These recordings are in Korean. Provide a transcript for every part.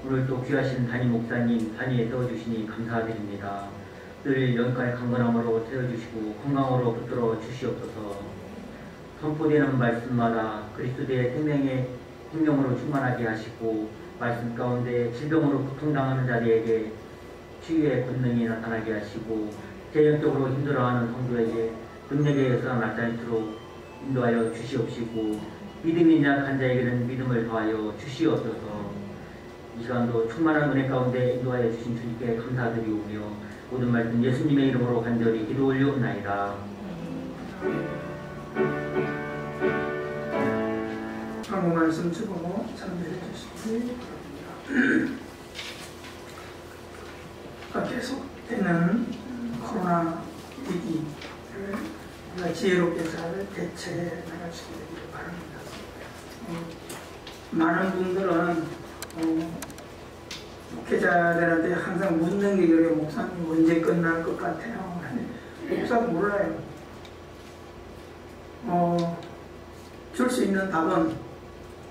오늘 또 귀하신 담임 목사님 단위에 세워주시니 감사드립니다. 늘 영까지 강건함으로 세워주시고 건강으로 붙들어 주시옵소서. 선포되는 말씀마다 그리스도의 생명으로 충만하게 하시고 말씀 가운데 질병으로 고통당하는 자들에게 치유의 권능이 나타나게 하시고 재정적으로 힘들어하는 성도에게 능력에 의해서 나타나도록 인도하여 주시옵시고 믿음이 약한 자에게는 믿음을 더하여 주시옵소서. 이 시간도 충만한 은혜 가운데 인도하여 주신 주님께 감사드리오며 모든 말씀 예수님의 이름으로 간절히 기도 올리옵나이다. 아무 말씀 주고 참여해 주시기 바랍니다. 계속되는 코로나 위기를 우리가 지혜롭게 잘 대처해 나갈 수 있기를 바랍니다. 많은 분들은 목회자들한테 항상 묻는 게 그래요. 목사님 언제 끝날 것 같아요? 목사도 몰라요. 줄 수 있는 답은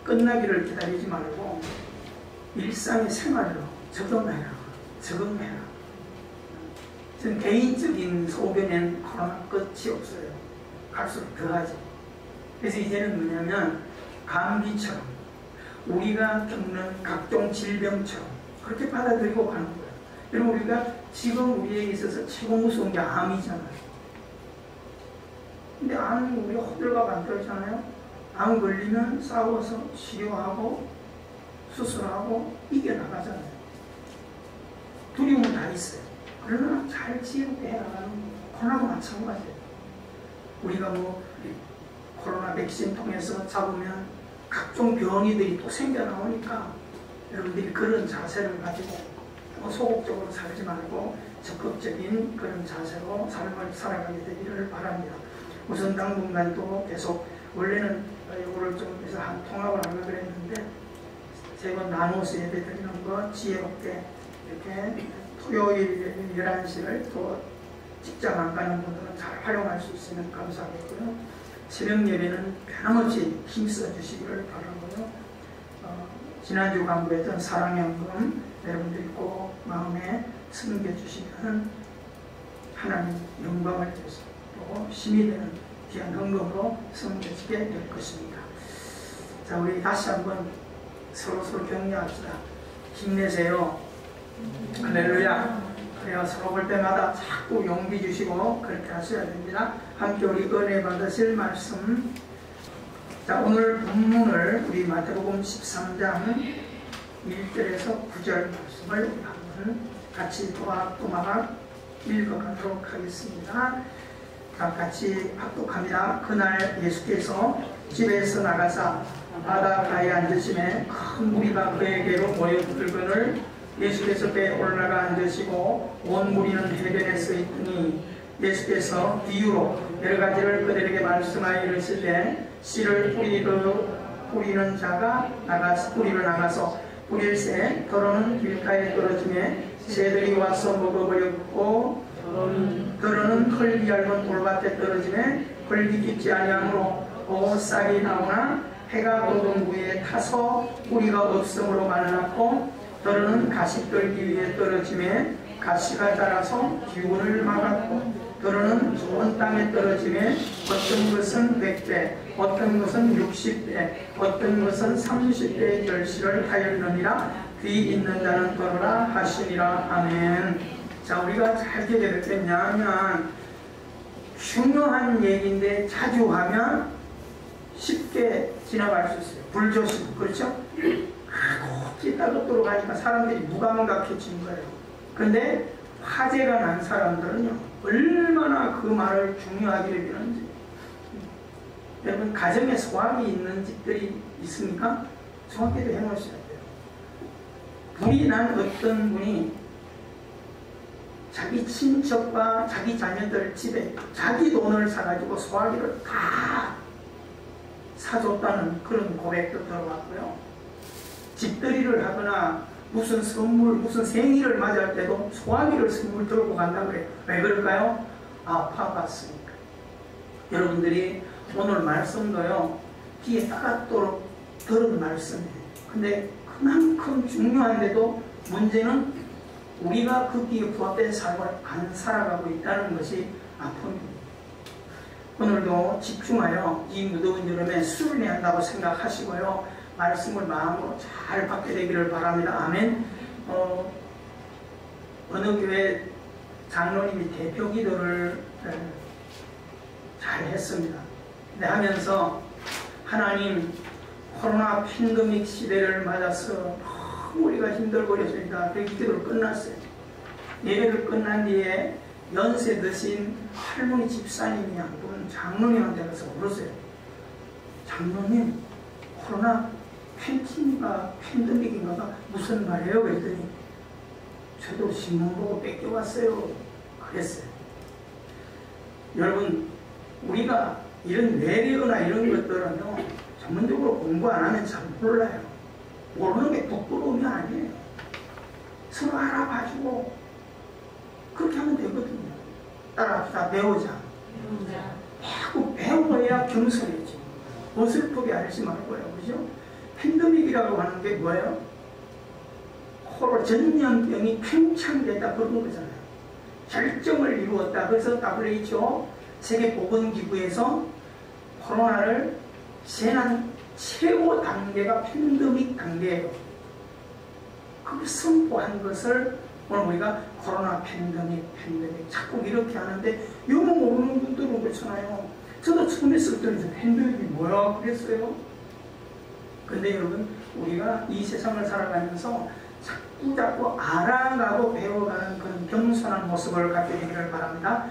끝나기를 기다리지 말고 일상의 생활로 적응해라. 저는 개인적인 소견엔 코로나 끝이 없어요. 갈수록 더하지. 그래서 이제는 뭐냐면 감기처럼 우리가 겪는 각종 질병처럼 그렇게 받아들이고 가는 거예요. 여러분 우리가 지금 우리에게 있어서 최고 무서운 게 암이잖아요. 근데 암이 우리가 호들갑 안 떨잖아요. 암 걸리면 싸워서 치료하고 수술하고 이겨나가잖아요. 두려움은 다 있어요. 그러나 잘 지혜롭게 해나가는 거예요. 코로나도 마찬가지예요. 우리가 코로나 백신 통해서 잡으면 각종 병이들이 또 생겨나오니까 여러분들이 그런 자세를 가지고 소극적으로 살지 말고 적극적인 그런 자세로 삶을 살아가게 되기를 바랍니다. 우선 당분간도 계속 원래는 이거를 좀 해서 한 통합을 하려고 그랬는데 세 번 나눠서 예배 드리는 거 지혜롭게 이렇게 토요일 11시를 또 직장 안 가는 분들은 잘 활용할 수 있으면 감사하겠고요. 새벽 예배는 변함없이 힘써 주시기를 바라고요. 지난주 강구했던 사랑연금 여러분들이 꼭 마음에 숨겨주시면 하나님 영광을 위해서 또 힘이 되는 귀한 헌금으로 섬겨지게 될 것입니다. 자, 우리 다시 한번 서로 격려합시다. 힘내세요. 할렐루야. 그래야 서로 볼 때마다 자꾸 용기 주시고 그렇게 하셔야 됩니다. 함께 우리 은혜 받으실 말씀. 자, 오늘 본문을 우리 마태복음 13장 1절에서 9절 말씀을 우리 한번 같이 또박또박 읽어가도록 하겠습니다. 자, 같이 합독합니다. 그날 예수께서 집에서 나가사 바닷가에 앉으심에 큰 무리가 그에게로 모여들거늘 예수께서 배에 올라가 앉으시고 온 무리는 해변에 서 있더니 예수께서 비유로 여러 가지를 그들에게 말씀하여 이르시되 씨를 뿌리는 자가 뿌리를 나가서 뿌릴새 더러는 길가에 떨어지매 새들이 와서 먹어버렸고 더러는 흙이 얇은 돌밭에 떨어지매 흙이 깊지 아니하므로 싹이 나오나 해가 돋은 후에 타서 뿌리가 없음으로 말랐고 더러는 가시떨기 위에 떨어지매 가시가 자라서 기운을 막았고 더러는 좋은 땅에 떨어지매 어떤 것은 100배 어떤 것은 60배 어떤 것은 30배의 결실을 하였느니라. 귀 있는 자는 들으라 하시니라. 아멘. 자, 우리가 잘 기억해야 되겠냐면 중요한 얘기인데 자주 하면 쉽게 지나갈 수 있어요. 불조심, 그렇죠? 아이고 찌따르도록 하니까 사람들이 무감각해진 거예요. 근데 화제가 난 사람들은요 얼마나 그 말을 중요하게 여기는지. 여러분 가정에 소학이 있는 집들이 있습니까? 정확히도 해놓으셔야 돼요. 불이 난 어떤 분이 자기 친척과 자기 자녀들 집에 자기 돈을 사가지고 소화기를 다 사줬다는 그런 고백도 들어왔고요. 집들이를 하거나 무슨 선물, 무슨 생일을 맞이할 때도 소화기를 선물 들고 간다 그래요. 왜 그럴까요? 아파봤으니까. 여러분들이 오늘 말씀도요 귀에 따갑도록 들은 말씀이에요. 근데 그만큼 중요한데도 문제는 우리가 거기에 부합된 삶을 안 살아가고 있다는 것이 아픔입니다. 오늘도 집중하여 이 무더운 여름에 수련해야 한다고 생각하시고요. 말씀을 마음으로 잘 받게 되기를 바랍니다. 아멘. 어느 교회 장로님이 대표 기도를 잘 했습니다. 근데 하면서 하나님, 코로나 팬데믹 시대를 맞아서 너무 우리가 힘들고 그랬습니다. 그 기도를 끝났어요. 예배를 끝난 뒤에 연세 드신 할머니 집사님이 한 분 장로님한테 가서 물었어요. 장로님, 코로나 팬데믹인가가 무슨 말이에요? 그랬더니 저도 신문 보고 뺏겨왔어요. 그랬어요. 여러분, 우리가 이런 외래어나 이런 것들은요, 전문적으로 공부 안 하면 잘 몰라요. 모르는 게 부끄러움이 아니에요. 서로 알아봐주고 그렇게 하면 되거든요. 따라합시다. 배우자. 자꾸 배워야 겸손해지. 어설프게 알지 말고요. 그죠? 팬데믹이라고 하는 게 뭐예요? 코로 전염병이 팽창됐다 그런 거잖아요. 결정을 이루었다. 그래서 WHO 세계보건기구에서 코로나를 재난 최고 단계가 팬데믹 단계예요. 그걸 선포한 것을 오늘 우리가 코로나 팬데믹 자꾸 이렇게 하는데 영어 모르는 분들은 그렇잖아요. 저도 처음에 쓸 때는 팬데믹이 뭐야 그랬어요. 근데 여러분, 우리가 이 세상을 살아가면서 자꾸 알아가고 배워가는 그런 겸손한 모습을 갖게 되기를 바랍니다.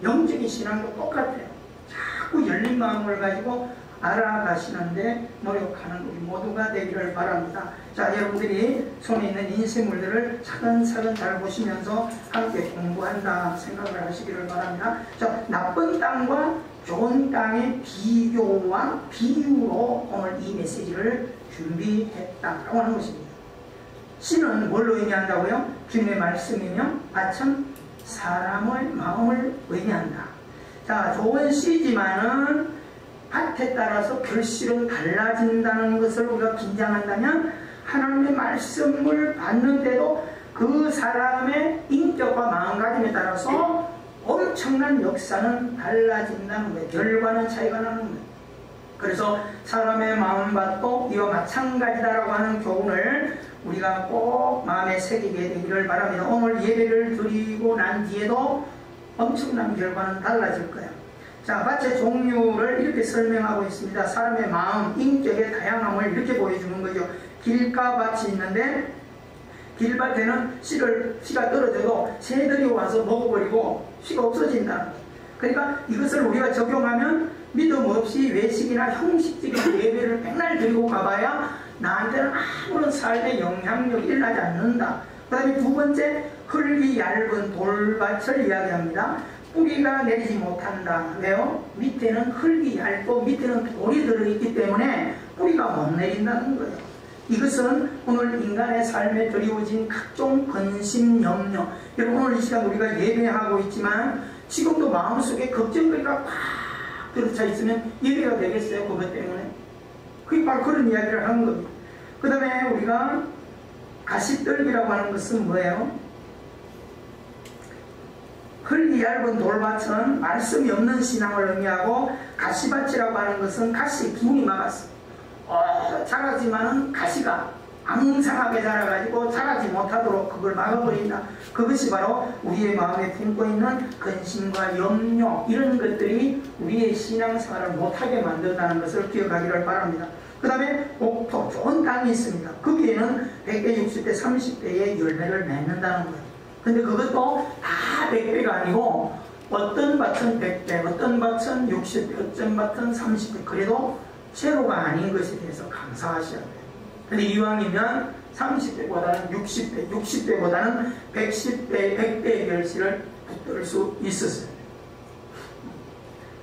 영적인 신앙도 똑같아요. 자꾸 열린 마음을 가지고 알아가시는데 노력하는 우리 모두가 되기를 바랍니다. 자, 여러분들이 손에 있는 인쇄물들을 차근차근 잘 보시면서 함께 공부한다 생각을 하시기를 바랍니다. 자, 나쁜 땅과 좋은 땅의 비교와 비유로 오늘 이 메시지를 준비했다라고 하는 것입니다. 씨는 뭘로 의미한다고요? 주님의 말씀이며 아참 사람의 마음을 의미한다. 자, 좋은 씨지만은 밭에 따라서 결실은 달라진다는 것을 우리가 긴장한다면 하나님의 말씀을 받는데도 그 사람의 인격과 마음가짐에 따라서 엄청난 역사는 달라진다는 거예요. 결과는 차이가 나는 거예요. 그래서 사람의 마음밭도 이와 마찬가지다라고 하는 교훈을 우리가 꼭 마음에 새기게 되기를 바랍니다. 오늘 예배를 드리고 난 뒤에도 엄청난 결과는 달라질 거예요. 자, 밭의 종류를 이렇게 설명하고 있습니다. 사람의 마음, 인격의 다양함을 이렇게 보여주는 거죠. 길가 밭이 있는데 길밭에는 씨가 떨어져도 새들이 와서 먹어버리고 씨가 없어진다는 거예요. 그러니까 이것을 우리가 적용하면 믿음 없이 외식이나 형식적인 예배를 맨날 드리고 가봐야 나한테는 아무런 삶의 영향력이 일어나지 않는다. 그 다음에 두 번째, 흙이 얇은 돌밭을 이야기합니다. 뿌리가 내리지 못한다. 왜요? 밑에는 흙이 얇고 밑에는 돌이 들어있기 때문에 뿌리가 못 내린다는 거예요. 이것은 오늘 인간의 삶에 드리워진 각종 근심, 염려. 여러분, 오늘 이 시간 우리가 예배하고 있지만 지금도 마음속에 걱정거리가 팍 들어차 있으면 예배가 되겠어요? 그것 때문에. 그게 바로 그런 이야기를 하는 겁니다. 그 다음에 우리가 가시떨기라고 하는 것은 뭐예요? 흙이 얇은 돌밭은 말씀이 없는 신앙을 의미하고, 가시밭이라고 하는 것은 가시 기운이 막았어. 자라지만은 가시가 앙상하게 자라가지고 자라지 못하도록 그걸 막아버린다. 그것이 바로 우리의 마음에 품고 있는 근심과 염려, 이런 것들이 우리의 신앙생활을 못하게 만든다는 것을 기억하기를 바랍니다. 그 다음에 옥토, 좋은 땅이 있습니다. 거기에는 100배, 60배, 30배의 열매를 맺는다는 거예요. 근데 그것도 다 100배가 아니고 어떤 밭은 100배, 어떤 밭은 60배, 어떤 밭은 30배. 그래도 제로가 아닌 것에 대해서 감사하셔야 돼요. 근데 이왕이면 30배보다는 60배, 60배보다는 110배, 100배의 결실을 붙들 수 있었어요.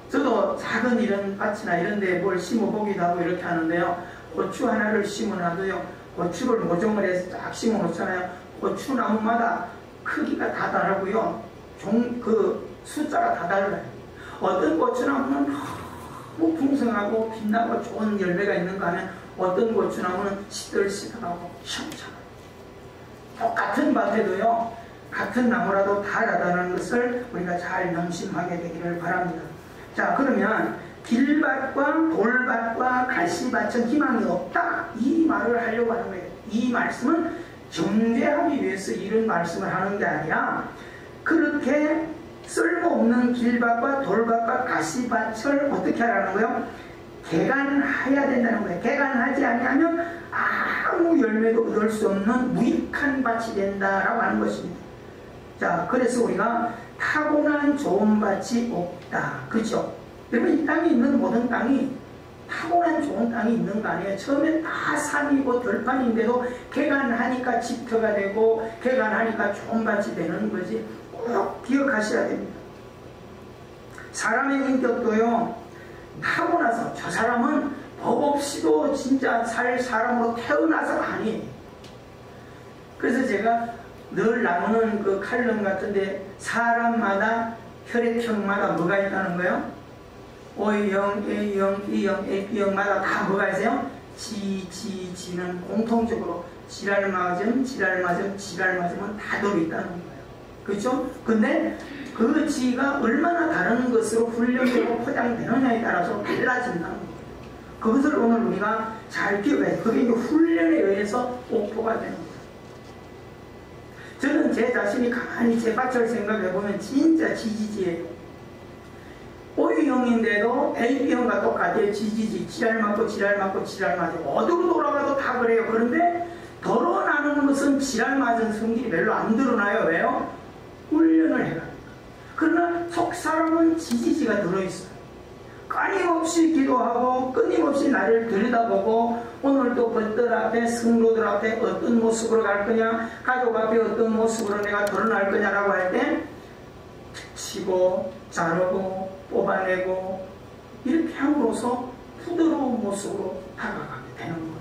저도 작은 이런 밭이나 이런 데에 뭘 심어보기도 하고 이렇게 하는데요. 고추 하나를 심어놔도요, 고추를 모종을 해서 딱 심어놓잖아요. 고추나무마다 크기가 다 다르고요. 그 숫자가 다 달라요. 어떤 고추나무는 너무 풍성하고 빛나고 좋은 열매가 있는가 하면 어떤 고추나무는 시들시들하고 시원찮아요. 똑같은 밭에도요, 같은 나무라도 다르다는 것을 우리가 잘 명심하게 되기를 바랍니다. 자, 그러면 길밭과 돌밭과 가시밭은 희망이 없다, 이 말을 하려고 하는 거예요. 이 말씀은 정죄하기 위해서 이런 말씀을 하는 게 아니라, 그렇게 쓸모없는 길밭과 돌밭과 가시밭을 어떻게 하라는 거예요? 개간해야 된다는 거예요. 개간하지 않으면 아무 열매도 얻을 수 없는 무익한 밭이 된다라고 하는 것입니다. 자, 그래서 우리가 타고난 좋은 밭이 없다, 그렇죠? 여러분, 이 땅에 있는 모든 땅이 타고난 좋은 땅이 있는 거 아니에요? 처음에 다 산이고 들판인데도 개간하니까 집터가 되고 개간하니까 좋은 밭이 되는 거지. 꼭 기억하셔야 됩니다. 사람의 인격도요, 타고나서 저 사람은 법 없이도 진짜 살 사람으로 태어나서가 아니에요. 그래서 제가 늘 나오는 그 칼럼 같은데, 사람마다 혈액형마다 뭐가 있다는 거예요? O형, A형, B형, AB형마다 다 뭐가 있어요? 지는 공통적으로 지랄 맞음 다 들어있다는 거예요. 그렇죠? 근데 그 지가 얼마나 다른 것으로 훈련되고 포장되느냐에 따라서 달라진다는 거예요. 그것을 오늘 우리가 잘 기억해야 돼요. 그게 훈련에 의해서 옥토가 되는 거예요. 저는 제 자신이 가만히 제 밭을 생각해보면 진짜 지지지예요. O형인데도 AB형과 똑같아요. 지지지, 지랄 맞고 어디로 돌아가도 다 그래요. 그런데 드러나는 것은 지랄 맞은 성질이 별로 안 드러나요. 왜요? 훈련을 해가지고. 그러나 속 사람은 지지지가 들어있어요. 끊임없이 기도하고 끊임없이 나를 들여다보고, 오늘도 벗들 앞에, 성도들 앞에 어떤 모습으로 갈 거냐, 가족 앞에 어떤 모습으로 내가 드러날 거냐라고 할 때 치고 자르고 뽑아내고 이렇게 함으로써 부드러운 모습으로 다가가게 되는 거예요.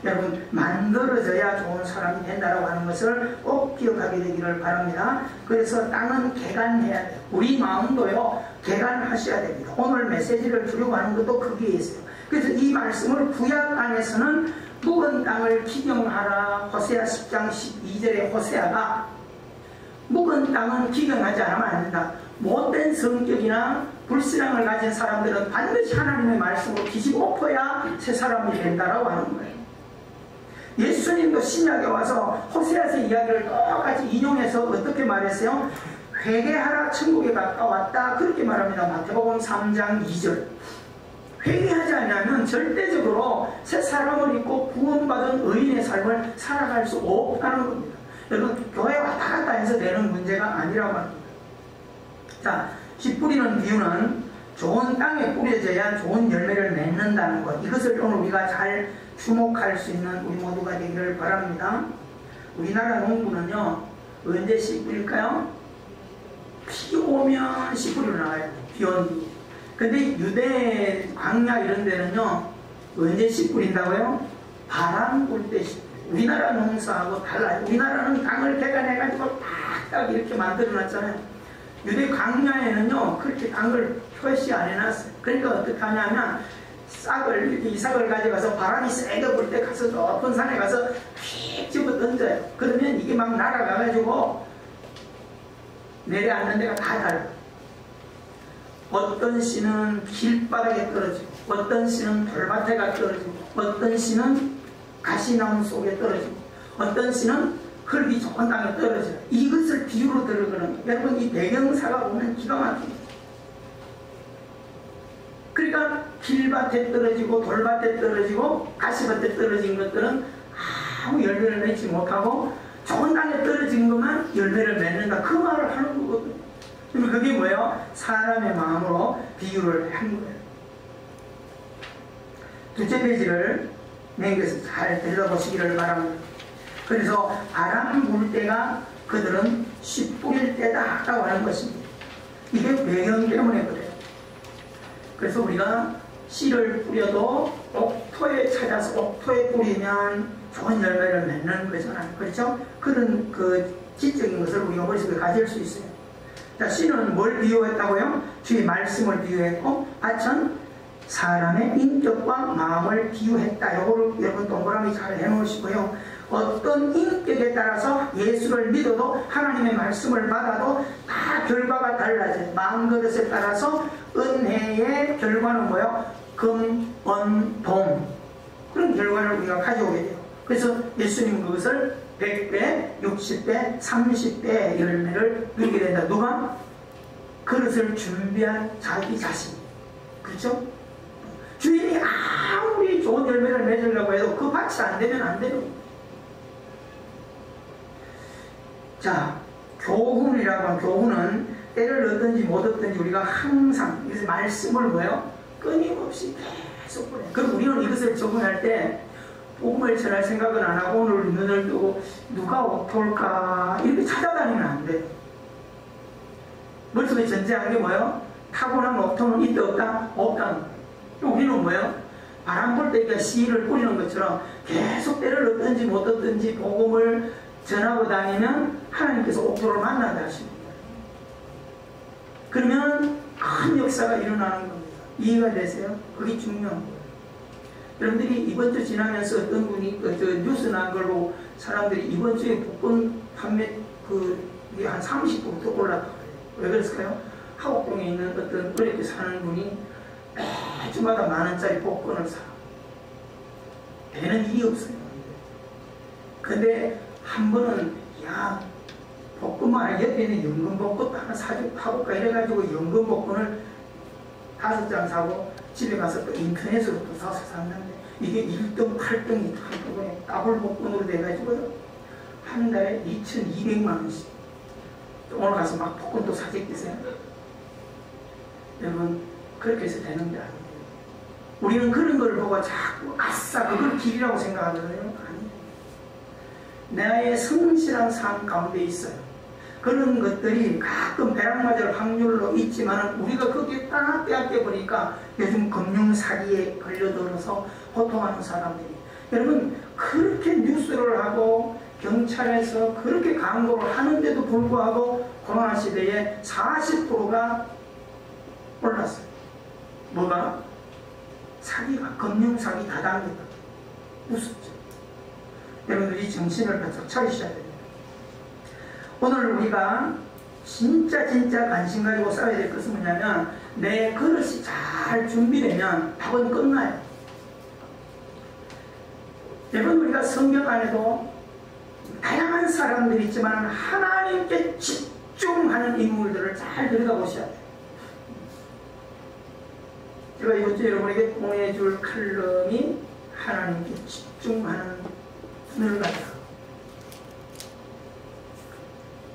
여러분, 만들어져야 좋은 사람이 된다라고 하는 것을 꼭 기억하게 되기를 바랍니다. 그래서 땅은 개간해야 돼요. 우리 마음도요, 개간하셔야 됩니다. 오늘 메시지를 주려고 하는 것도 거기에 있어요. 그래서 이 말씀을 구약 안에서는 묵은 땅을 기경하라, 호세아 10장 12절에 호세아가 묵은 땅은 기경하지 않으면 안 된다. 못된 성격이나 불신앙을 가진 사람들은 반드시 하나님의 말씀으로 뒤집어 엎어야 새 사람이 된다라고 하는 거예요. 예수님도 신약에 와서 호세아서 이야기를 똑같이 인용해서 어떻게 말했어요? 회개하라, 천국에 가까웠다, 그렇게 말합니다. 마태복음 3장 2절. 회개하지 않으면 절대적으로 새 사람을 입고 구원받은 의인의 삶을 살아갈 수 없다는 겁니다. 여러분, 교회 왔다 갔다 해서 되는 문제가 아니라고 합니다. 자, 씨 뿌리는 비유는 좋은 땅에 뿌려져야 좋은 열매를 맺는다는 것, 이것을 오늘 우리가 잘 주목할 수 있는 우리 모두가 되기를 바랍니다. 우리나라 농부는요, 언제 씨 뿌릴까요? 비 오면 씨 뿌리러 나가요. 비 온 뒤. 근데 유대 광야 이런 데는요, 언제 씨 뿌린다고요? 바람 불 때 씨 뿌려요. 우리나라 농사하고 달라요. 우리나라는 땅을 개간해가지고 딱 이렇게 만들어놨잖아요. 유대 광야에는요, 그렇게 땅을 표시 안 해놨어요. 그러니까 어떻게 하냐면, 이 싹을 가져가서 바람이 세게 불 때 가서 높은 산에 가서 휙 집어 던져요. 그러면 이게 막 날아가가지고 내려앉는 데가 다 달라요. 어떤 씨는 길바닥에 떨어지고, 어떤 씨는 돌밭에가 떨어지고, 어떤 씨는 가시나무 속에 떨어지고, 어떤 씨는 흙이 좋은 땅에 떨어져요. 이것을 비유로 들어가는 거예요. 여러분, 이 배경사가 보면 기가 막힙니다. 그러니까 길밭에 떨어지고 돌밭에 떨어지고 가시밭에 떨어진 것들은 아무 열매를 맺지 못하고 좋은 땅에 떨어진 것만 열매를 맺는다, 그 말을 하는 거거든요. 그럼 그게 뭐예요? 사람의 마음으로 비유를 한 거예요. 두째 페이지를 매겨서 잘 들여다보시기를 바랍니다. 그래서 바람 불 때가 그들은 씨 뿌릴 때다 라고 하는 것입니다. 이게 배경 때문에 그래요. 그래서 우리가 씨를 뿌려도 옥토에 찾아서 옥토에 뿌리면 좋은 열매를 맺는 거잖아요. 그렇죠? 그런 그 지적인 것을 우리가 머릿속에 가질 수 있어요. 자, 씨는 뭘 비유했다고요? 주의 말씀을 비유했고, 밭은 사람의 인격과 마음을 비유했다. 요거를 여러분 동그라미 잘 해놓으시고요. 어떤 인격에 따라서 예수를 믿어도 하나님의 말씀을 받아도 다 결과가 달라져요. 마음그릇에 따라서 은혜의 결과는 뭐예요? 금, 은, 동. 그런 결과를 우리가 가져오게 돼요. 그래서 예수님 그것을 100배, 60배, 30배의 열매를 누리게 된다. 누가? 그릇을 준비한 자기 자신. 그렇죠? 주인이 아무리 좋은 열매를 맺으려고 해도 그 밭이 안 되면 안 돼요. 자, 교훈이라고 하면, 교훈은 때를 얻든지 못 얻든지 우리가 항상 그래서 말씀을 뭐예요? 끊임없이 계속 보내요. 그럼 우리는 이것을 적응할 때 복음을 전할 생각은 안 하고 오늘 눈을 뜨고 누가 어떨까 이렇게 찾아다니면 안 돼요. 머릿속에 전제한 게 뭐예요? 타고난 어토는 있다 없다? 없다는 거예요. 우리는 뭐예요? 바람 불 때 씨를 뿌리는 것처럼 계속 때를 얻든지 못 얻든지 복음을 전하고 다니면 하나님께서 옥토를 만나게 하시는 거예요. 그러면 큰 역사가 일어나는 겁니다. 이해가 되세요? 그게 중요한 거예요. 여러분들이 이번 주 지나면서 어떤 분이 뉴스 난 걸로 사람들이 이번 주에 복권 판매 이게 한 30% 올랐다고 해요. 왜 그랬을까요? 하곡동에 있는 어떤 어렵게 사는 분이 매주마다 만원짜리 복권을 사. 되는 일이 없어요. 근데 한 번은 야 복권만 아니라 옆에 있는 연금 복권도 하나 사볼까 이래가지고 연금 복권을 5장 사고 집에 가서 또 인터넷으로 또 사서 샀는데 이게 1등, 8등이 한꺼번에 더블 복권으로 돼가지고 한 달에 2,200만 원씩. 오늘 가서 막 복권 또 사겠겠어요? 여러분 그렇게 해서 되는 게 아니에요. 우리는 그런 걸 보고 자꾸 아싸 그걸 길이라고 생각하거든요. 아니에요. 나의 성실한 삶 가운데 있어요. 그런 것들이 가끔 벼락 맞을 확률로 있지만 우리가 거기에 딱 빼앗겨 보니까 요즘 금융사기에 걸려들어서 고통하는 사람들이, 여러분 그렇게 뉴스를 하고 경찰에서 그렇게 광고를 하는데도 불구하고 코로나 시대에 40%가 올랐어요. 뭐가? 사기가, 금융사기 다단계다. 무섭죠. 여러분들이 정신을 바짝 차리셔야 됩니다. 오늘 우리가 진짜 관심 가지고 싸워야 될 것은 뭐냐면 내 그릇이 잘 준비되면 답은 끝나요. 여러분 우리가 성경 안에도 다양한 사람들이 있지만 하나님께 집중하는 인물들을 잘 들여다보셔야 돼요. 제가 이번 주에 여러분에게 보내줄 칼럼이 하나님께 집중하는 분을 가져라.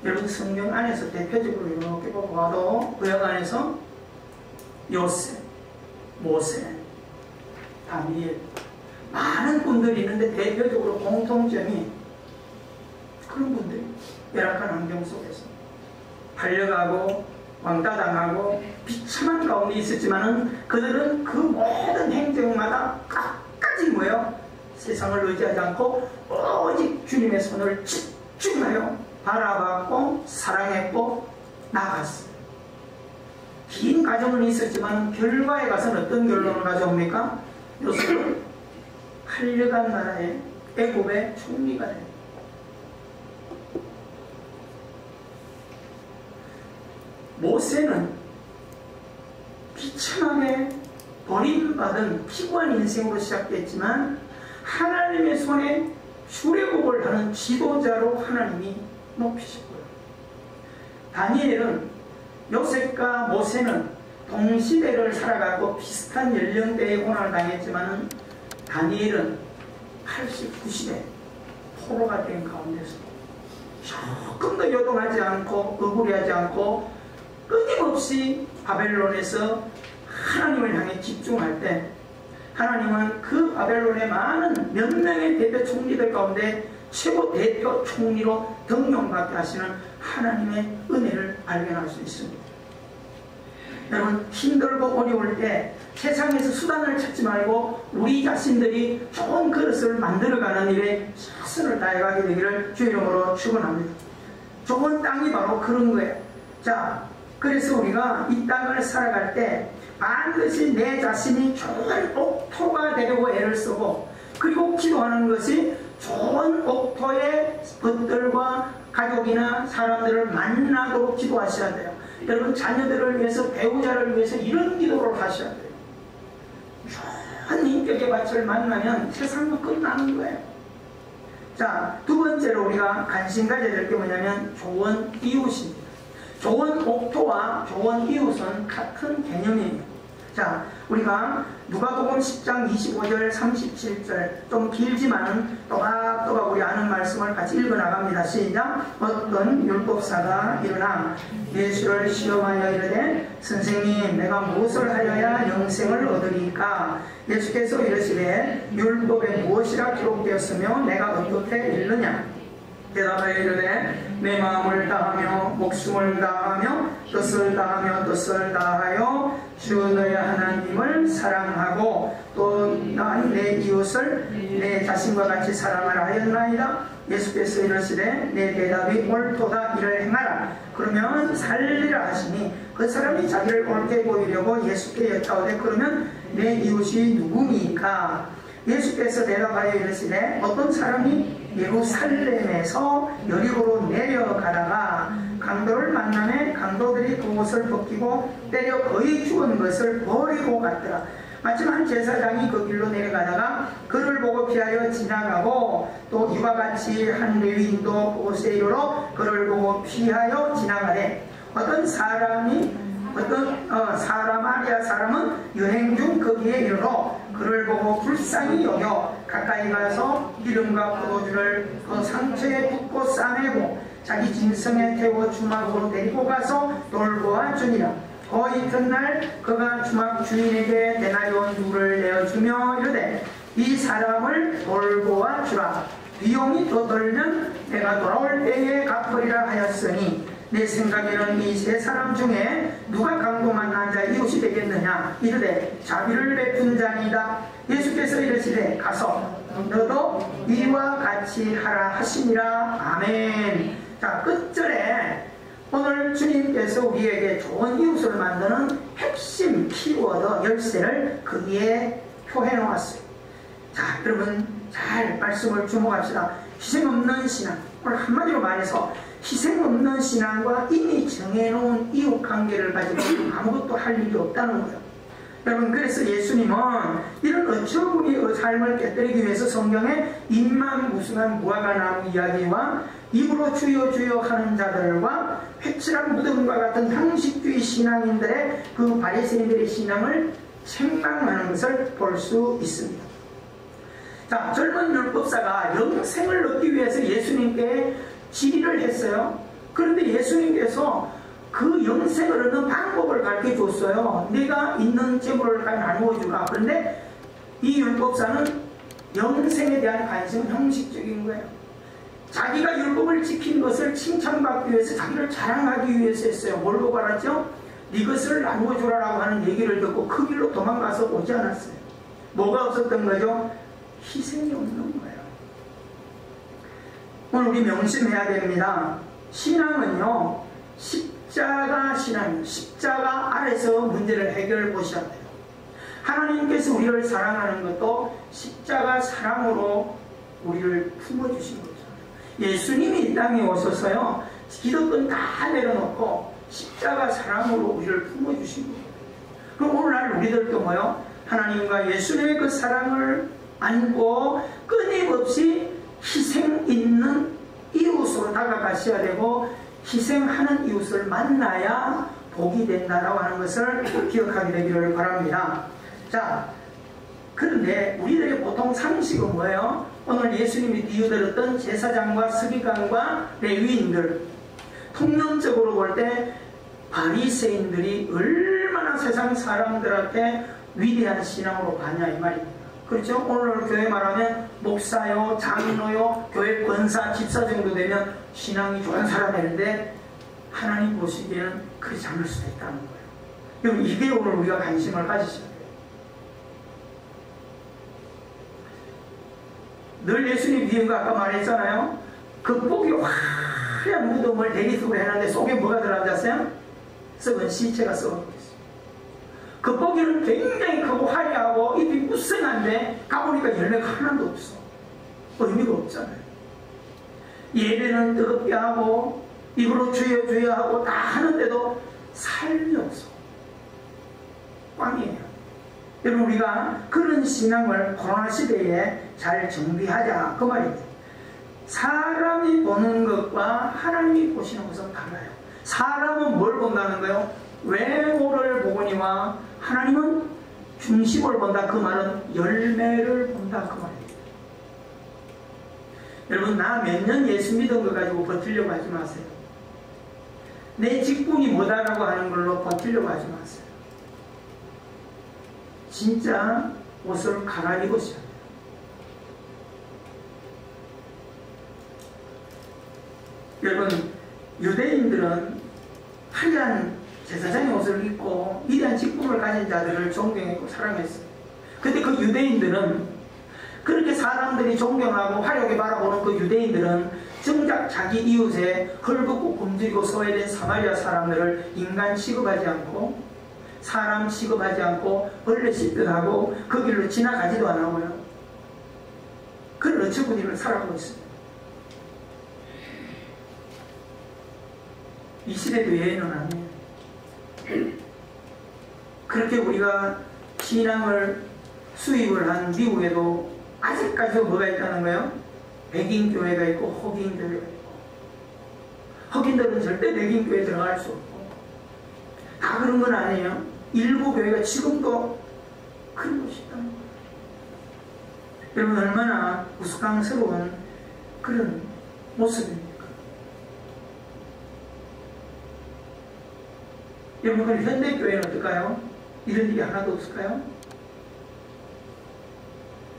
여러분 성경 안에서 대표적으로 이렇게 보고 봐도 구약 안에서 요셉, 모세, 다니엘 많은 분들이 있는데 대표적으로 공통점이 그런 분들이 열악한 환경 속에서 팔려가고 왕따당하고 비참한 가운데 있었지만은 그들은 그 모든 행정마다 끝까지 뭐예요? 세상을 의지하지 않고 오직 주님의 손을 집중하여 바라봤고 사랑했고 나갔어요. 긴 과정은 있었지만 결과에 가서는 어떤 결론을 가져옵니까? 요셉은 팔려간 나라의 애굽의 총리가 됩니다. 모세는 비참하게 버림받은 피고한 인생으로 시작됐지만 하나님의 손에 출애굽을 하는 지도자로 하나님이 높이셨고요. 다니엘은 요셉과 모세는 동시대를 살아가고 비슷한 연령대에 고난을 당했지만 다니엘은 80, 90에 포로가 된 가운데서 조금도 요동하지 않고 억울해하지 않고 끊임없이 바벨론에서 하나님을 향해 집중할 때 하나님은 그 바벨론의 많은 몇 명의 대표 총리들 가운데 최고 대표 총리로 등용받게 하시는 하나님의 은혜를 발견할 수 있습니다. 여러분 힘들고 어려울 때 세상에서 수단을 찾지 말고 우리 자신들이 좋은 그릇을 만들어가는 일에 최선을 다해가게 되기를 주 이름으로 축원합니다. 좋은 땅이 바로 그런 거예요. 자, 그래서 우리가 이 땅을 살아갈 때 반드시 내 자신이 좋은 옥토가 되려고 애를 쓰고, 그리고 기도하는 것이 좋은 옥토의 것들과 가족이나 사람들을 만나도록 기도하셔야 돼요. 여러분 자녀들을 위해서, 배우자를 위해서 이런 기도를 하셔야 돼요. 좋은 인격의 밭을 만나면 세상은 끝나는 거예요. 자, 두 번째로 우리가 관심 가져야 될 게 뭐냐면 좋은 이웃입니다. 좋은 옥토와 좋은 이웃은 같은 개념이에요. 자, 우리가 누가복음 10장 25절 37절 좀 길지만 또박또박 우리 아는 말씀을 같이 읽어나갑니다. 시작. 어떤 율법사가 일어나 예수를 시험하여 이르되 선생님, 내가 무엇을 하여야 영생을 얻으리까? 예수께서 이르시되 율법에 무엇이라 기록되었으며 내가 어떻게 읽느냐? 대답하여 이르되 내 마음을 다하며 목숨을 다하며 뜻을 다하며 뜻을 다하여 주 너의 하나님을 사랑하고 또 내 이웃을 내 자신과 같이 사랑하라 하였나이다. 예수께서 이르시되 내 대답이 옳도다, 이를 행하라. 그러면 살리라 하시니 그 사람이 자기를 옳게 보이려고 예수께 여짜오되 그러면 내 이웃이 누구니까? 예수께서 대답하여 이르시되 어떤 사람이 예루살렘에서 여리고로 내려가다가 강도를 만나매 강도들이 그 옷을 벗기고 때려 거의 죽은 것을 버리고 갔더라. 마침 한 제사장이 그 길로 내려가다가 그를 보고 피하여 지나가고 또 이와 같이 한 레위인도 그곳에 이르러 그를 보고 피하여 지나가되 어떤 사람이 사마리아 사람은 여행 중 거기에 이르러 그를 보고 불쌍히 여겨 가까이 가서 기름과 포도주를 그 상처에 붓고 싸매고 자기 짐승에 태워 주막으로 데리고 가서 돌보아 주니라. 그 이튿날 그가 주막 주인에게 데나리온 둘을 내어주며 이르되 이 사람을 돌보아 주라. 비용이 더 들면 내가 돌아올 때에 갚으리라 하였으니 내 생각에는 이 세 사람 중에 누가 강도 만난 자 이웃이 되겠느냐? 이르되 자비를 베푼 자니이다. 예수께서 이르시되 가서 너도 이와 같이 하라 하시니라. 아멘. 자, 끝절에 오늘 주님께서 우리에게 좋은 이웃을 만드는 핵심 키워드 열쇠를 거기에 표해 놓았어요. 자, 여러분 잘 말씀을 주목합시다. 희생 없는 신앙. 오늘 한마디로 말해서 희생 없는 신앙과 이미 정해놓은 이웃 관계를 가지고 아무것도 할 일이 없다는 거예요. 여러분, 그래서 예수님은 이런 어처구니의 삶을 깨뜨리기 위해서 성경에 입만무승한 무화과나무 이야기와 입으로 주여 주여 하는 자들과 회칠한 무덤과 같은 형식주의 신앙인들의 그 바리새인들의 신앙을 책망하는 것을 볼 수 있습니다. 자, 젊은 율법사가 영생을 얻기 위해서 예수님께 질의를 했어요. 그런데 예수님께서 그 영생을 얻는 방법을 가르쳐 줬어요. 네가 있는 재물을 나누어 주라. 그런데 이 율법사는 영생에 대한 관심은 형식적인 거예요. 자기가 율법을 지킨 것을 칭찬받기 위해서, 자기를 자랑하기 위해서 했어요. 뭘 보고 알았죠? 네 것을 나누어 주라라고 하는 얘기를 듣고 그 길로 도망가서 오지 않았어요. 뭐가 없었던 거죠? 희생이 없는 거예요. 오늘 우리 명심해야 됩니다. 신앙은요, 십자가 신앙이에요. 십자가 아래서 문제를 해결해 보셔야 돼요. 하나님께서 우리를 사랑하는 것도 십자가 사랑으로 우리를 품어주신 거죠. 예수님이 이 땅에 오셔서요, 기득권 다 내려놓고 십자가 사랑으로 우리를 품어주신 거예요. 그럼 오늘날 우리들도 뭐요? 하나님과 예수님의 그 사랑을 안고 끊임없이 희생 있는 이웃으로 다가가셔야 되고, 희생하는 이웃을 만나야 복이 된다라고 하는 것을 기억하게 되기를 바랍니다. 자, 그런데 우리들의 보통 상식은 뭐예요? 오늘 예수님이 비유드렸던 제사장과 서기관과 레위인들, 통념적으로 볼 때 바리새인들이 얼마나 세상 사람들한테 위대한 신앙으로 봤냐 이 말입니다. 그렇죠? 오늘 교회 말하면 목사요, 장로요, 교회 권사, 집사 정도 되면 신앙이 좋은 사람인데 하나님 보시기에는 그렇지 않을 수도 있다는 거예요. 여러분, 이게 오늘 우리가 관심을 가지셔야 돼요. 늘 예수님 비유가 아까 말했잖아요. 겉보기 화려한 무덤을 대리석으로 해놨는데 속에 뭐가 들어앉았어요? 썩은 시체가 썩은 거였어요. 겉보기는 굉장히 크고 화려하고 잎이 무성한데 가보니까 열매가 하나도 없어. 의미가 없잖아요. 예배는 뜨겁게 하고 입으로 주여 주여 하고 다 하는데도 삶이 없어. 꽝이에요. 여러분, 우리가 그런 신앙을 코로나 시대에 잘 정비하자 그 말입니다. 사람이 보는 것과 하나님이 보시는 것은 달라요. 사람은 뭘 본다는 거예요? 외모를 보거니와 하나님은 중심을 본다. 그 말은 열매를 본다 그 말입니다. 여러분, 나 몇 년 예수 믿은 거 가지고 버티려고 하지 마세요. 내 직분이 뭐다라고 하는 걸로 버티려고 하지 마세요. 진짜 옷을 갈아입으셔야 돼요. 여러분, 유대인들은 화려한 제사장의 옷을 입고 위대한 직분을 가진 자들을 존경했고 사랑했어요. 근데 그 유대인들은, 그렇게 사람들이 존경하고 화려하게 바라보는 그 유대인들은 정작 자기 이웃에 헐벗고 굶주리고 소외된 사마리아 사람들을 인간 취급하지 않고 사람 취급하지 않고 벌레 씹듯 하고 그 길로 지나가지도 안 하고요. 그런 어처구니를 살아가고 있습니다. 이 시대도 예외는 아니에요. 그렇게 우리가 신앙을 수입을 한 미국에도 아직까지도 뭐가 있다는 거예요? 백인 교회가 있고 흑인 교회가 있고, 흑인들은 절대 백인 교회에 들어갈 수 없고, 다 그런 건 아니에요. 일부 교회가 지금도 그런 곳이 있다는 거예요. 여러분, 얼마나 우스꽝스러운 그런 모습입니까? 여러분, 그럼 현대교회는 어떨까요? 이런 일이 하나도 없을까요?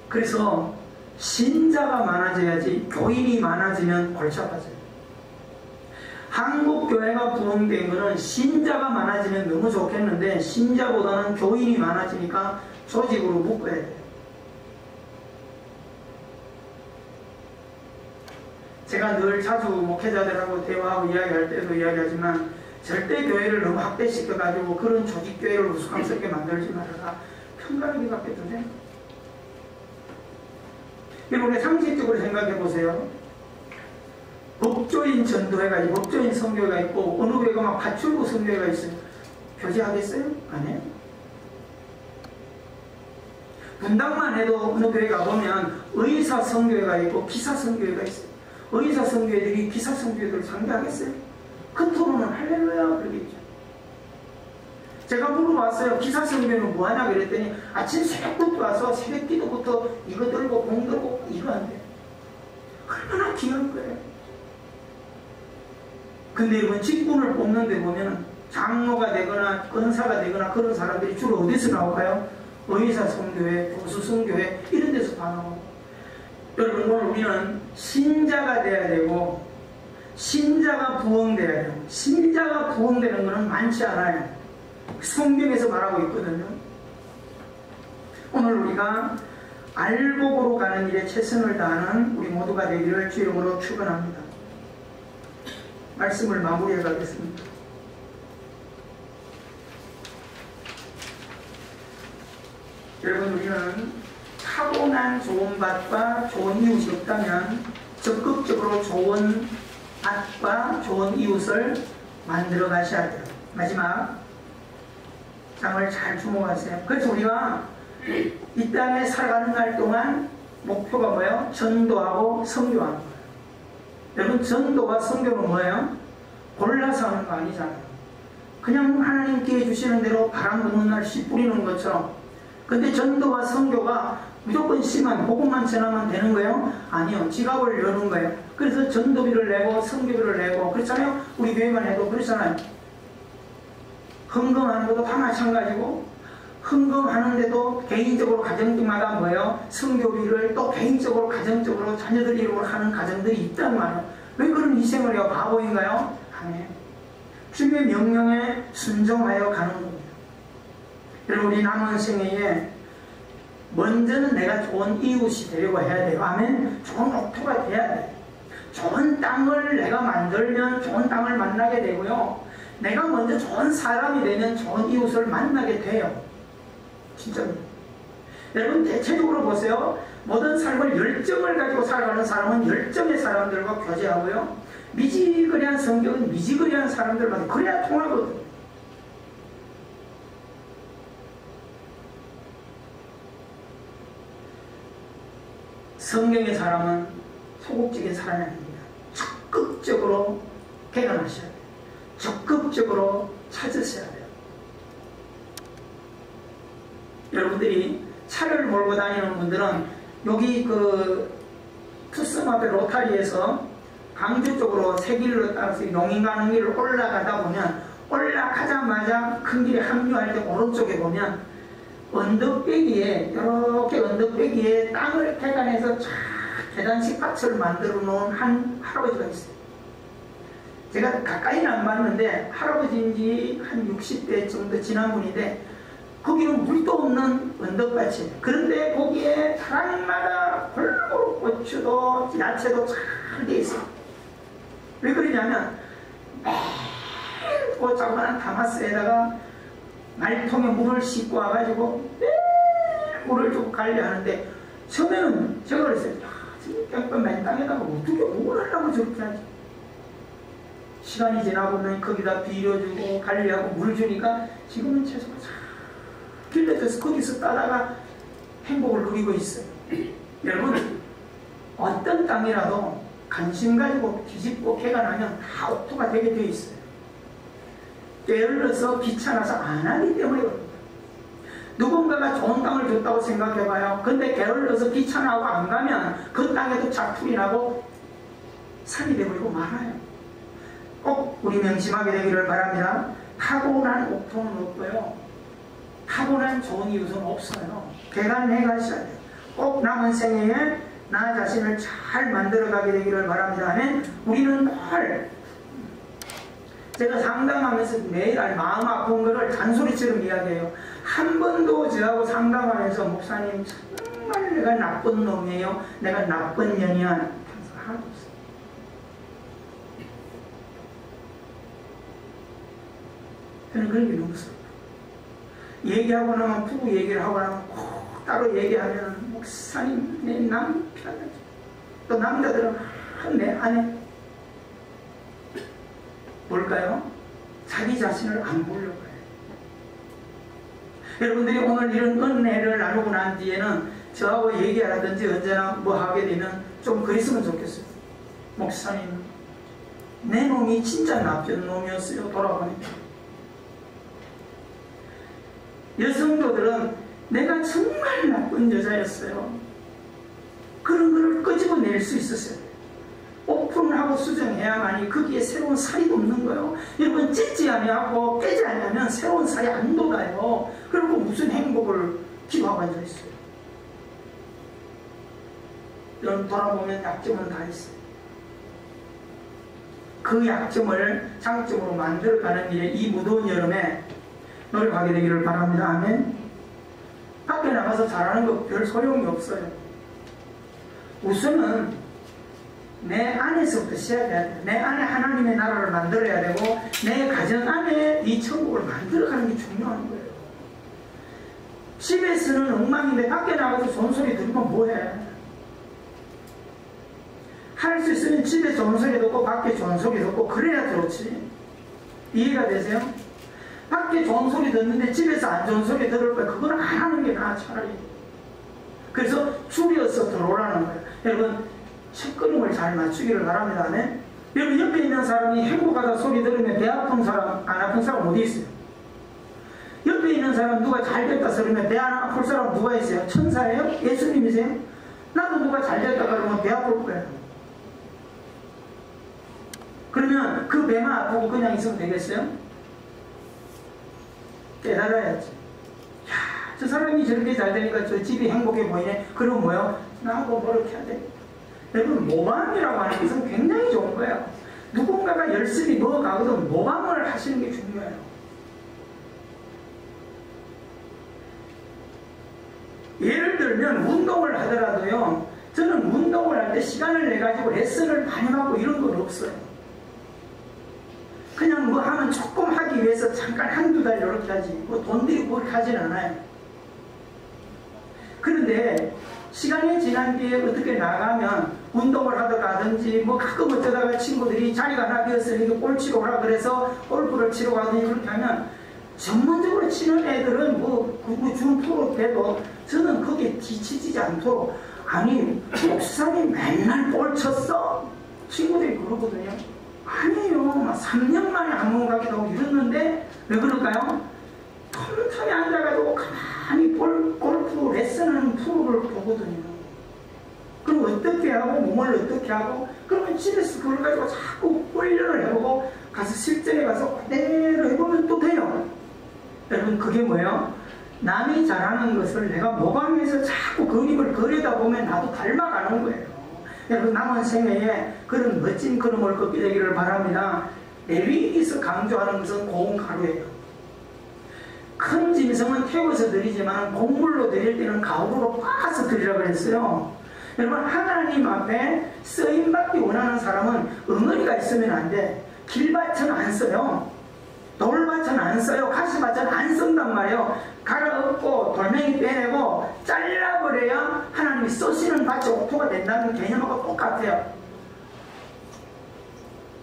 그래서 신자가 많아져야지, 교인이 많아지면 골치 아파져요. 한국 교회가 부흥된 것은 신자가 많아지면 너무 좋겠는데 신자보다는 교인이 많아지니까 조직으로 묶어야 돼요. 제가 늘 자주 목회자들하고 대화하고 이야기할 때도 이야기하지만, 절대 교회를 너무 확대시켜가지고 그런 조직 교회를 우스꽝스럽게 만들지 말아라. 편가르기밖에 더 돼. 여러분, 상식적으로 생각해 보세요. 법조인 전도회가 있고 법조인 선교회가 있고 어느 교회가 막 파출부 선교회가 있어요. 교제하겠어요? 아니에요. 분당만 해도 어느 교회 가보면 의사 선교회가 있고 기사 선교회가 있어요. 의사 선교회들이 기사 선교회들을 상대하겠어요? 그 토론은 할렐루야 그러겠죠. 제가 물어봤어요. 기사 선교회는 뭐하냐 그랬더니 아침 새벽부터 와서 새벽 기도부터 이거 들고 공 들고 이거 한대. 얼마나 귀한 거예요. 근데 이번 직분을 뽑는 데 보면 장로가 되거나 권사가 되거나 그런 사람들이 주로 어디서 나올까요? 의사 선교회, 교수 선교회 이런 데서 다 나오고. 여러분, 오늘 우리는 신자가 돼야 되고 신자가 부흥돼야 돼요. 신자가 부흥되는 것은 많지 않아요. 성경에서 말하고 있거든요. 오늘 우리가 알복으로 가는 일에 최선을 다하는 우리 모두가 되기를 주 이름으로 축원합니다. 말씀을 마무리해 가겠습니다. 여러분, 우리는 타고난 좋은 밭과 좋은 이웃이 없다면 적극적으로 좋은 밭과 좋은 이웃을 만들어 가셔야 돼요. 마지막 장을 잘 주목하세요. 그래서 우리가 이 땅에 살아가는 날 동안 목표가 뭐예요? 전도하고 선교하는 거예요. 여러분, 전도와 선교는 뭐예요? 골라서 하는 거 아니잖아요. 그냥 하나님께 주시는 대로 바람 부는 날 씨 뿌리는 것처럼. 근데 전도와 선교가 무조건 씨만 복음만 전하면 되는 거예요? 아니요. 지갑을 여는 거예요. 그래서 전도비를 내고 선교비를 내고 그렇잖아요. 우리 교회만 해도 그렇잖아요. 헌금하는 것도 다 마찬가지고, 헌금하는데도 개인적으로 가정마다 뭐예요? 선교비를 또 개인적으로 가정적으로 자녀들 이름으로 하는 가정들이 있단 말이에요. 왜 그런 희생을 해요? 바보인가요? 아니에요. 주님의 명령에 순종하여 가는 겁니다. 여러분, 우리 남은 생애에 먼저는 내가 좋은 이웃이 되려고 해야 돼요. 아멘. 좋은 옥토가 돼야 돼요. 좋은 땅을 내가 만들면 좋은 땅을 만나게 되고요. 내가 먼저 좋은 사람이 되면 좋은 이웃을 만나게 돼요. 진짜로. 여러분 대체적으로 보세요. 모든 삶을 열정을 가지고 살아가는 사람은 열정의 사람들과 교제하고요. 미지근한 성격은 미지근한 사람들과 그래야 통하거든요. 성경의 사람은 소극적인 사람이 아닙니다. 적극적으로 개간하셔야 돼요. 적극적으로 찾으셔야 돼요. 여러분들이 차를 몰고 다니는 분들은 여기 그 투썸 앞에 로타리에서 강주 쪽으로 새 길로 따라서 용인 가는 길을 올라가다 보면 올라가자마자 큰 길에 합류할 때 오른쪽에 보면 언덕배기에 이렇게 언덕배기에 땅을 개간해서 쫙 계단식 밭을 만들어 놓은 한 할아버지가 있어요. 제가 가까이는 안 봤는데 할아버지인지 한 60대 정도 지난 분인데 거기는 물도 없는 언덕밭이에요. 그런데 거기에 사람마다 골고루 고추도 야채도 잘 돼 있어요. 왜 그러냐면 매일 그 자그마한 다마스에다가 말통에 물을 싣고 와가지고 매일 물을 주고 관리하는데 처음에는 제가 그랬어요. 저기 맨 땅에다가 어떻게 뭘 하려고 저렇게 하지? 시간이 지나보면 거기다 비료주고 관리하고 물 주니까 지금은 채소가 잘 길러져서 거기서 따다가 행복을 누리고 있어요. 여러분 어떤 땅이라도 관심 가지고 뒤집고 개간하면 다 옥토가 되게 되어 있어요. 게을러서 귀찮아서 안 하기 때문에 그렇습니다. 누군가가 좋은 땅을 줬다고 생각해봐요. 근데 게을러서 귀찮아하고 안 가면 그 땅에도 작풀이 나고 산이 되버리고 말아요. 꼭 우리 명심하게 되기를 바랍니다. 타고난 옥토는 없고요. 타고난 좋은 이웃은 없어요. 개간해 가셔야 돼요. 꼭 남은 생애에 나 자신을 잘 만들어가게 되기를 바랍니다. 우리는 늘 제가 상담하면서 매일 마음 아픈 거를 잔소리처럼 이야기해요. 한 번도 저하고 상담하면서 목사님 정말 내가 나쁜 놈이에요. 내가 나쁜 년이야. 하나도 없어요. 저는 그런 게 너무 슬퍼요. 얘기하고 나면 부부 얘기를 하고 나면 꼭 따로 얘기하면 목사님 내 남편 또 남자들은 내 아내 뭘까요? 자기 자신을 안 보려고 해요. 여러분들이 오늘 이런 은혜를 나누고 난 뒤에는 저하고 얘기하라든지 언제나 뭐 하게 되면 좀 그랬으면 좋겠어요. 목사님 내 놈이 진짜 나쁜 놈이었어요. 돌아보니까 여성도들은 내가 정말 나쁜 여자였어요. 그런 거를 끄집어낼 수 있었어요. 오픈을 하고 수정해야만이 거기에 새로운 살이 돋는 거예요. 여러분 찢지 아니하고 깨지 아니하면 새로운 살이 안 돋아요. 그리고 무슨 행복을 기도하고 앉아있어요. 여러분 돌아보면 약점은 다 있어요. 그 약점을 장점으로 만들어가는 일에 이 무더운 여름에 노력하게 되기를 바랍니다. 아멘. 밖에 나가서 잘하는 거 별 소용이 없어요. 우선은 내 안에서부터 시작해야 돼요. 내 안에 하나님의 나라를 만들어야 되고 내 가정 안에 이 천국을 만들어가는 게 중요한 거예요. 집에서는 엉망인데 밖에 나가서 좋은 소리 들으면 뭐해? 할 수 있으면 집에 좋은 소리 듣고 밖에 좋은 소리 듣고 그래야 그렇지. 이해가 되세요? 밖에 좋은 소리 듣는데 집에서 안 좋은 소리 들을 거야. 그건 안 하는 게 나아 차라리. 그래서 줄여서 들어오라는 거예요. 여러분 첫걸음을 잘 맞추기를 바랍니다. 네? 여러분 옆에 있는 사람이 행복하다 소리 들으면 배 아픈 사람 안 아픈 사람 어디 있어요? 옆에 있는 사람 누가 잘 됐다 소리면 배 안 아플 사람 누가 있어요? 천사예요? 예수님이세요? 나도 누가 잘 됐다 그러면 배 아플 거예요. 그러면 그 배만 아프고 그냥 있으면 되겠어요? 깨달아야지. 야, 저 사람이 저렇게 잘 되니까 저 집이 행복해 보이네. 그럼 뭐요? 나하고 뭐 이렇게 해야 돼? 여러분 모방이라고 하는 것은 굉장히 좋은 거예요. 누군가가 열심히 넣어가거든 모방을 하시는 게 중요해요. 예를 들면 운동을 하더라도요. 저는 운동을 할 때 시간을 내가지고 레슨을 많이 받고 이런 건 없어요. 그냥 뭐 하면 조금 하기 위해서 잠깐 한두 달 이렇게 하지 뭐 돈 들이고 그렇게 하진 않아요. 그런데 시간이 지난 뒤에 어떻게 나가면 운동을 하더라든지 뭐 가끔 어쩌다가 친구들이 자리가 하나 비었으니 볼 치러 오라 그래서 골프를 치러 가든지 그렇게 하면 전문적으로 치는 애들은 뭐 준 프로 돼도 저는 거기에 지치지 않도록 아니 목사님 맨날 볼 쳤어? 친구들이 그러거든요. 아니에요. 막 3년 만에 한번 가기도 하고 이랬는데 왜 그럴까요? 컴퓨터에 앉아가지고 가만히 골프 레슨하는 프로를 보거든요. 그럼 어떻게 하고 몸을 어떻게 하고 그러면 집에서 그걸 가지고 자꾸 훈련을 해보고 가서 실전에 가서 그대로 해보면 또 돼요. 여러분 그게 뭐예요? 남이 잘하는 것을 내가 모방해서 자꾸 그림을 그리다 보면 나도 닮아가는 거예요. 여러분 남은 생애에 그런 멋진 걸음을 걷게 되기를 바랍니다. 레위기서 강조하는 것은 고운 가루예요. 큰 짐승은 태워서 드리지만 곡물로 드릴 때는 가루로 빻아서 드리라고 그랬어요. 여러분 하나님 앞에 쓰임받기 원하는 사람은 응어리가 있으면 안 돼. 길밭은 안 써요. 돌밭은 안 써요. 가시밭은 안 쓴단 말이에요. 갈아엎고 돌멩이 빼내고 잘라버려야 하나님이 쓰시는 밭이 옥토가 된다는 개념하고 똑같아요.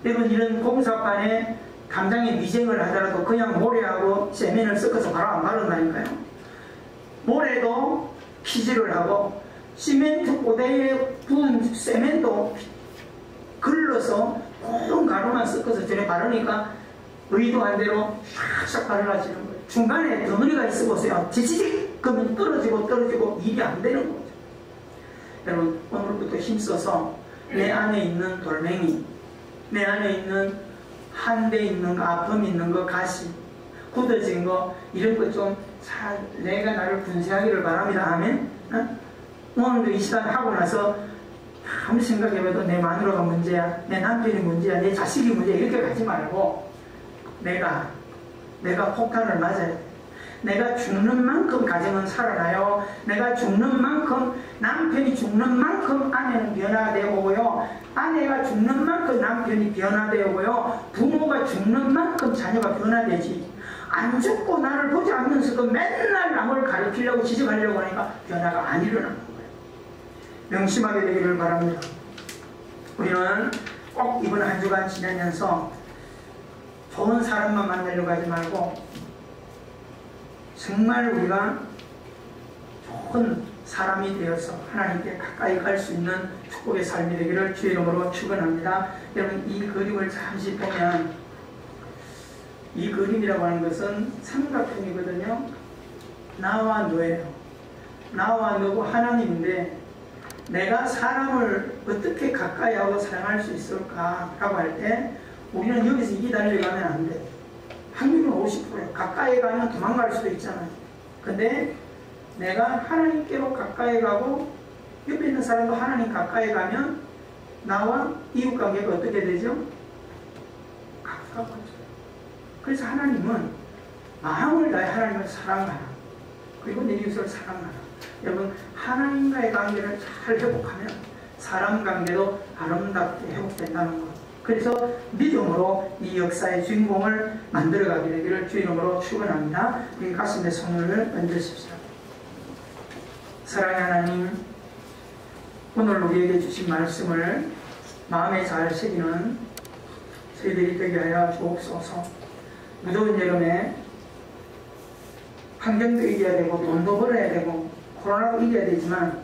여러분 이런 공사판에 감장에 미쟁을 하더라도 그냥 모래하고 세면을 섞어서 바로 안 바른다니까요. 모래도 피질을 하고 시멘트 고대에 부은 세면도 걸러서 고운 가루만 섞어서 저래 바르니까 의도한 대로 샥샥 발라지는 거예요. 중간에 덩어리가 있어 보세요. 지지직 그러면 떨어지고 일이 안 되는 거죠. 여러분 오늘부터 힘써서 내 안에 있는 돌멩이, 내 안에 있는 한 대 있는 거, 아픔 있는 거, 가시, 굳어진 거 이런 거 좀 내가 나를 분쇄하기를 바랍니다. 아멘. 오늘도 이 시간 하고 나서 아무 생각해봐도 내 마누라가 문제야, 내 남편이 문제야, 내 자식이 문제야 이렇게 가지 말고 내가 폭탄을 맞아야 돼. 내가 죽는 만큼 가정은 살아나요. 내가 죽는 만큼 남편이 죽는 만큼 아내는 변화되고요. 아내가 죽는 만큼 남편이 변화되고요. 부모가 죽는 만큼 자녀가 변화되지. 안 죽고 나를 보지 않으면서도 맨날 남을 가리키려고 지적하려고 하니까 변화가 안 일어나는 거예요. 명심하게 되기를 바랍니다. 우리는 꼭 이번 한 주간 지내면서 좋은 사람만 만나려고 하지 말고 정말 우리가 좋은 사람이 되어서 하나님께 가까이 갈 수 있는 축복의 삶이 되기를 주의 이름으로 축원합니다. 여러분 이 그림을 잠시 보면 이 그림이라고 하는 것은 삼각형이거든요. 나와 너예요. 나와 너고 하나님인데 내가 사람을 어떻게 가까이 하고 사랑할 수 있을까 라고 할 때 우리는 여기서 이기 달려가면 안 돼. 확률은 50%예요. 가까이 가면 도망갈 수도 있잖아요. 근데 내가 하나님께로 가까이 가고 옆에 있는 사람도 하나님 가까이 가면 나와 이웃관계가 어떻게 되죠? 가까워져요. 그래서 하나님은 마음을 다해 하나님을 사랑하라. 그리고 내 이웃을 사랑하라. 여러분 하나님과의 관계를 잘 회복하면 사람 관계도 아름답게 회복된다는 것. 그래서 믿음으로 이 역사의 주인공을 만들어가게 되기를 주 이름으로 축원합니다. 우리 가슴에 손을 얹으십시오. 사랑의 하나님, 오늘 우리에게 주신 말씀을 마음에 잘 새기는 저희들이 되게 하여 주옵소서. 무더운 여름에 환경도 이겨야 되고 돈도 벌어야 되고 코로나도 이겨야 되지만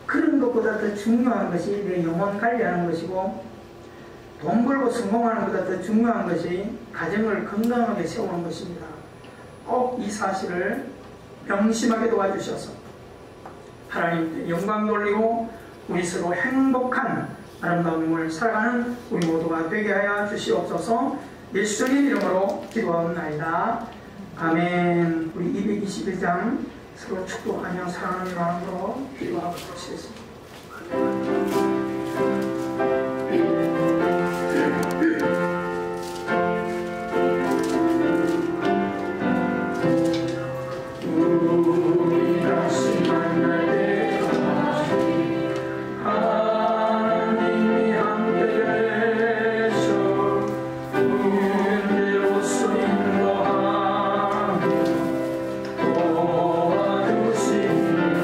그런 것보다 더 중요한 것이 내 영혼 관리하는 것이고 돈 벌고 성공하는 것보다 더 중요한 것이 가정을 건강하게 세우는 것입니다. 꼭 이 사실을 명심하게 도와주셔서 하나님께 영광 돌리고 우리 서로 행복한 아름다운 몸을 살아가는 우리 모두가 되게 하여 주시옵소서. 예수님 이름으로 기도하옵나이다. 아멘. 우리 221장 서로 축복하며 사랑하는 마음으로 기도하고 계시겠습니다. 도와주시니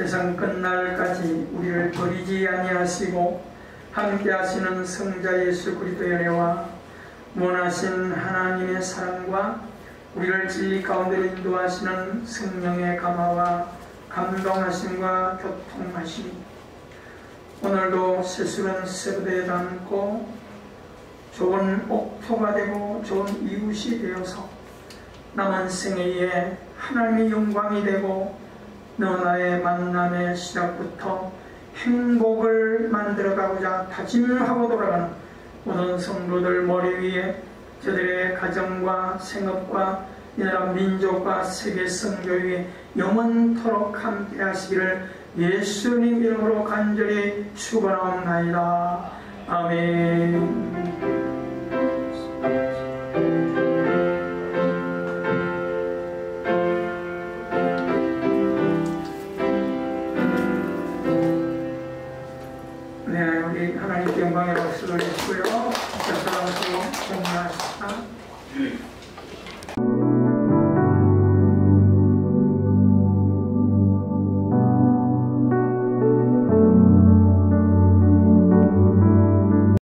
세상 끝날까지 우리를 버리지 아니하시고 함께하시는 성자 예수 그리스도의 은혜와 원하신 하나님의 사랑과 우리를 진리 가운데로 인도하시는 성령의 감화와 감동하심과 교통하심이 오늘도 세술은 세부대에 담고 좋은 옥토가 되고 좋은 이웃이 되어서 남은 생애에 하나님의 영광이 되고 너 나의 만남의 시작부터 행복을 만들어가고자 다짐하고 돌아가는 모든 성도들 머리 위에 저들의 가정과 생업과 이 나라 민족과 세계 선교에 영원토록 함께 하시기를 예수님 이름으로 간절히 축원하옵나이다. 아멘. 하나님께 영광의 박수 돌리시고요. 자, 사랑으로 공유하시다.